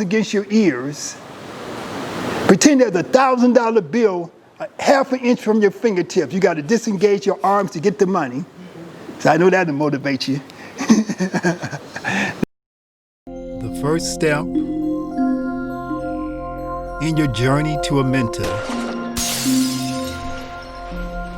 against your ears. Pretend there's $1,000 bill a half an inch from your fingertips. You got to disengage your arms to get the money. So I know that'll motivate you. The first step in your journey to a mentor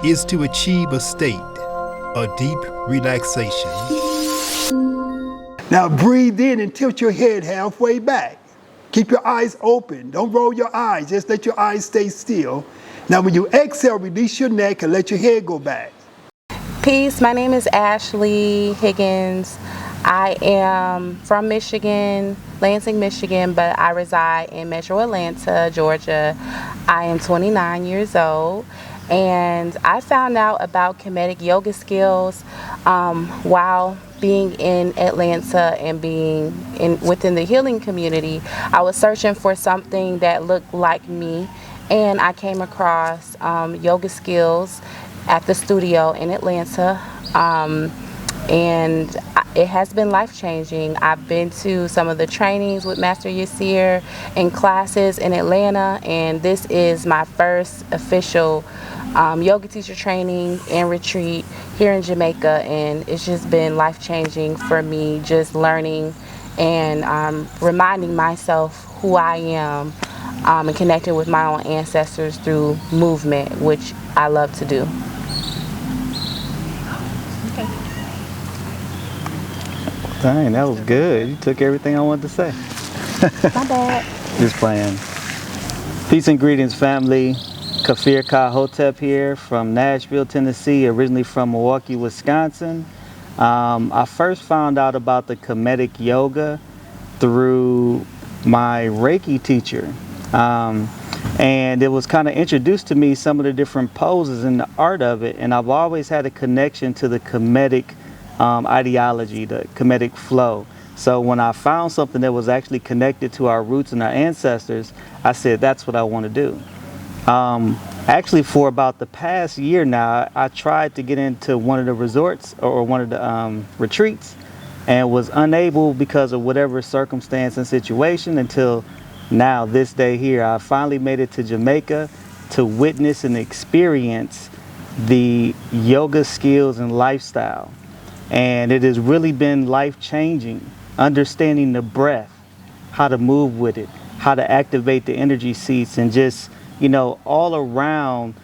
is to achieve a state of deep relaxation. Now breathe in and tilt your head halfway back. Keep your eyes open. Don't roll your eyes. Just let your eyes stay still. Now when you exhale, release your neck and let your head go back. Peace, my name is Ashley Higgins. I am from Michigan, Lansing, Michigan, but I reside in Metro Atlanta, Georgia. I am 29 years old, and I found out about Kemetic Yoga skills while being in Atlanta and being within the healing community. I was searching for something that looked like me, and I came across yoga skills at the studio in Atlanta, and it has been life-changing. I've been to some of the trainings with Master Yasir and classes in Atlanta, and this is my first official yoga teacher training and retreat here in Jamaica, and it's just been life-changing for me, just learning and reminding myself who I am and connecting with my own ancestors through movement, which I love to do. Dang, that was good. You took everything I wanted to say. My bad. Just playing. Peace and greetings, family. Khefer Hotep here from Nashville, Tennessee, originally from Milwaukee, Wisconsin. I first found out about the Kemetic Yoga through my Reiki teacher. And it was kind of introduced to me some of the different poses and the art of it. And I've always had a connection to the Kemetic ideology, the Kemetic flow. So when I found something that was actually connected to our roots and our ancestors, I said, that's what I want to do. Actually, for about the past year now, I tried to get into one of the resorts or one of the retreats, and was unable because of whatever circumstance and situation until now, this day here. I finally made it to Jamaica to witness and experience the yoga skills and lifestyle. And it has really been life-changing, understanding the breath, how to move with it, how to activate the energy seats, and just, you know, all around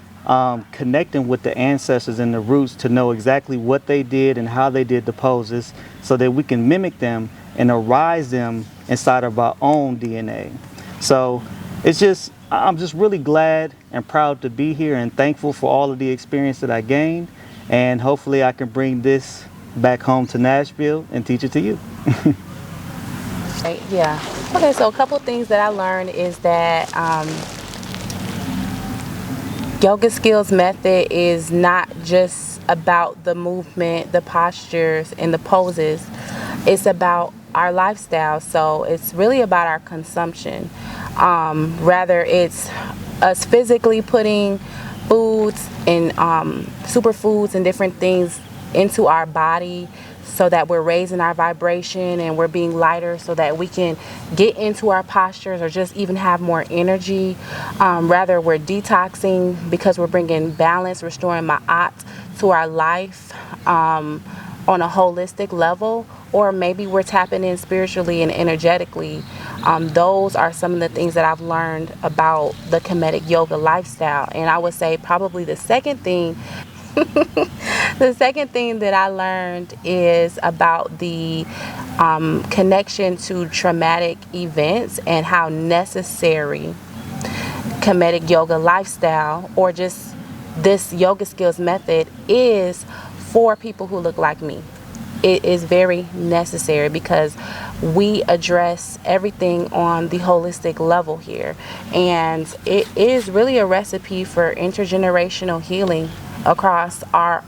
connecting with the ancestors and the roots to know exactly what they did and how they did the poses so that we can mimic them and arise them inside of our own DNA. So it's just, I'm just really glad and proud to be here and thankful for all of the experience that I gained. And hopefully I can bring this back home to Nashville and teach it to you. Yeah. Okay, so a couple things that I learned is that yoga skills method is not just about the movement, the postures, and the poses. It's about our lifestyle. So it's really about our consumption. Rather, it's us physically putting foods and superfoods and different things into our body so that we're raising our vibration and we're being lighter so that we can get into our postures or just even have more energy. Rather, we're detoxing because we're bringing balance, restoring ma'at to our life on a holistic level, or maybe we're tapping in spiritually and energetically. Those are some of the things that I've learned about the Kemetic Yoga lifestyle. And I would say probably the second thing the second thing that I learned is about the connection to traumatic events and how necessary Kemetic Yoga lifestyle, or just this yoga skills method, is for people who look like me. It is very necessary because we address everything on the holistic level here, and it is really a recipe for intergenerational healing across our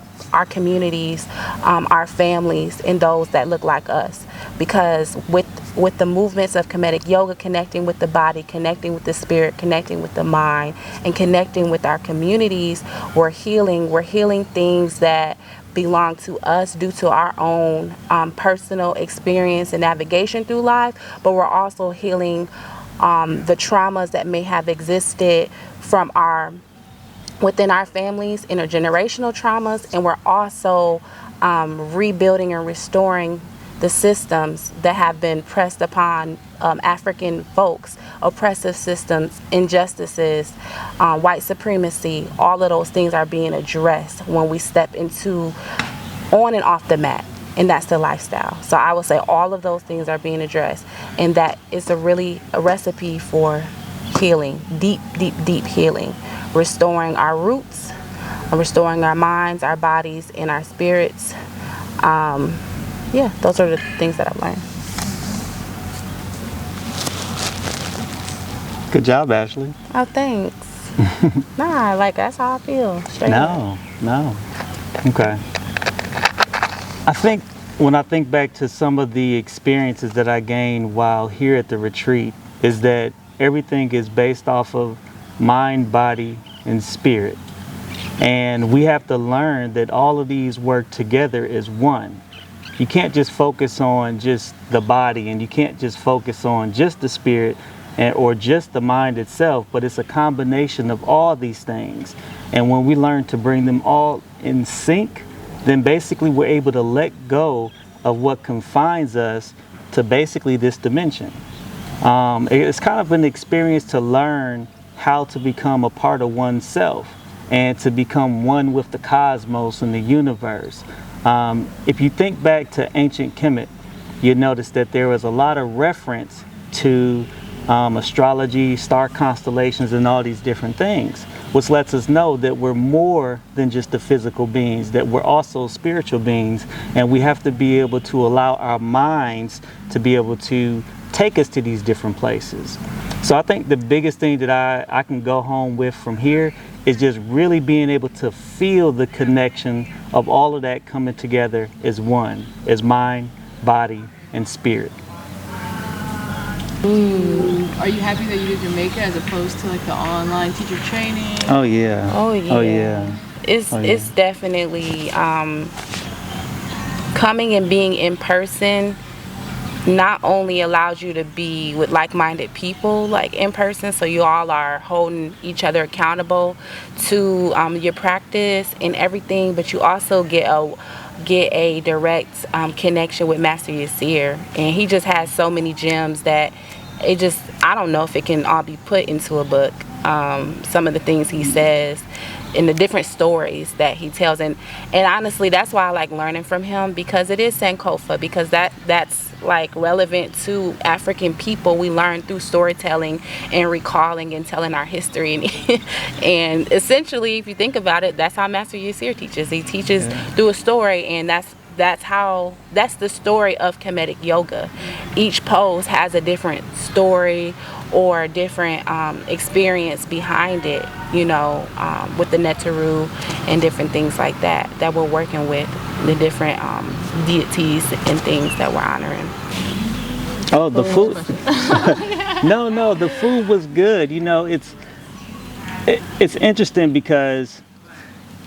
communities, our families, and those that look like us. Because with the movements of Kemetic Yoga, connecting with the body, connecting with the spirit, connecting with the mind, and connecting with our communities, we're healing things that belong to us due to our own personal experience and navigation through life, but we're also healing the traumas that may have existed from within our families, intergenerational traumas, and we're also rebuilding and restoring the systems that have been pressed upon African folks, oppressive systems, injustices, white supremacy. All of those things are being addressed when we step into on and off the mat, and that's the lifestyle. So I would say all of those things are being addressed, and that is a recipe for healing, deep healing, restoring our roots, restoring our minds, our bodies, and our spirits. Yeah, those are the things that I've learned. Good job, Ashley. Oh, thanks. Nah, like that's how I feel. Straight up. No. Okay. I think when I think back to some of the experiences that I gained while here at the retreat, is that everything is based off of mind, body, and spirit. And we have to learn that all of these work together as one. You can't just focus on just the body, and you can't just focus on just the spirit or just the mind itself, but it's a combination of all these things. And when we learn to bring them all in sync, then basically we're able to let go of what confines us to basically this dimension. It's kind of an experience to learn how to become a part of oneself and to become one with the cosmos and the universe. If you think back to ancient Kemet, you notice that there was a lot of reference to astrology, star constellations, and all these different things, which lets us know that we're more than just the physical beings, that we're also spiritual beings, and we have to be able to allow our minds to be able to take us to these different places. So I think the biggest thing that I can go home with from here is just really being able to feel the connection of all of that coming together as one, as mind, body, and spirit. Are you happy that you did Jamaica as opposed to like the online teacher training? Oh yeah. Oh yeah. Oh yeah. It's definitely coming and being in person not only allows you to be with like-minded people like in person, so you all are holding each other accountable to your practice and everything, but you also get a direct connection with Master Yasir, and he just has so many gems that I don't know if it can all be put into a book. Some of the things he says and the different stories that he tells, and honestly that's why I like learning from him, because it is Sankofa, because that's like relevant to African people. We learn through storytelling and recalling and telling our history, and essentially if you think about it, that's how Master Yasir teaches. He teaches through a story, and that's the story of Kemetic yoga. Each pose has a different story or different experience behind it, with the Netaru and different things like that we're working with, the different deities and things that we're honoring. Oh, the food. No, the food was good. It's interesting because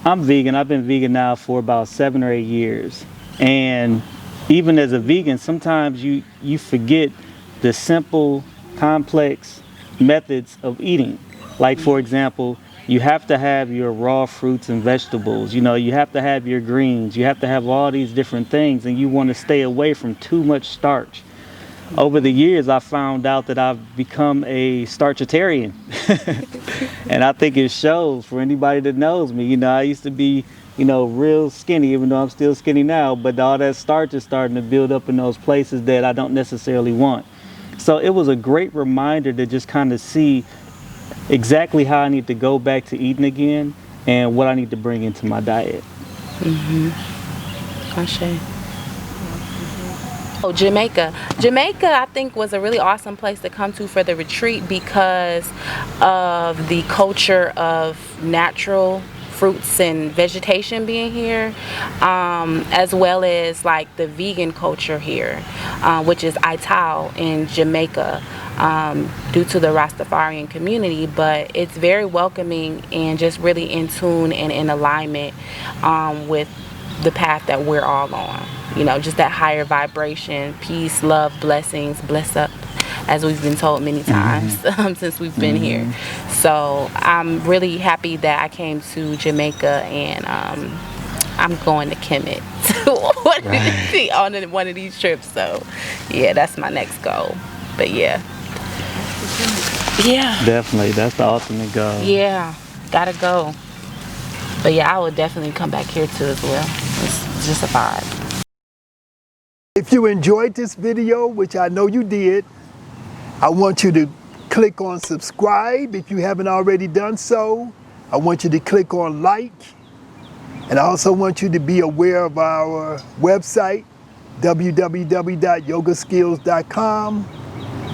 I'm vegan. I've been vegan now for about 7 or 8 years. And even as a vegan, sometimes you forget the simple, complex methods of eating. Like, for example, you have to have your raw fruits and vegetables. You have to have your greens. You have to have all these different things, and you want to stay away from too much starch. Over the years, I found out that I've become a starchitarian. And I think it shows for anybody that knows me. I used to be, real skinny, even though I'm still skinny now, but all that starch is starting to build up in those places that I don't necessarily want. So it was a great reminder to just kind of see exactly how I need to go back to eating again and what I need to bring into my diet. Ashe. Oh, Jamaica, I think, was a really awesome place to come to for the retreat because of the culture of natural fruits and vegetation being here, as well as like the vegan culture here, which is Itao in Jamaica, due to the Rastafarian community. But it's very welcoming and just really in tune and in alignment with the path that we're all on. You know, just that higher vibration, peace, love, blessings, bless up, as we've been told many times since we've been here. So I'm really happy that I came to Jamaica, and I'm going to Kemet on one of these trips. So yeah, that's my next goal. But yeah. Yeah. Definitely, that's the ultimate goal. Yeah, gotta go. But yeah, I would definitely come back here too as well. It's just a vibe. If you enjoyed this video, which I know you did, I want you to click on subscribe if you haven't already done so. I want you to click on like. And I also want you to be aware of our website, www.yogaskills.com,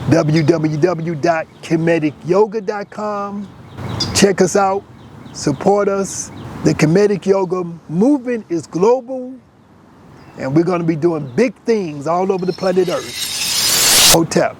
www.kemeticyoga.com. Check us out, support us. The Kemetic Yoga movement is global, and we're going to be doing big things all over the planet Earth. Hotep.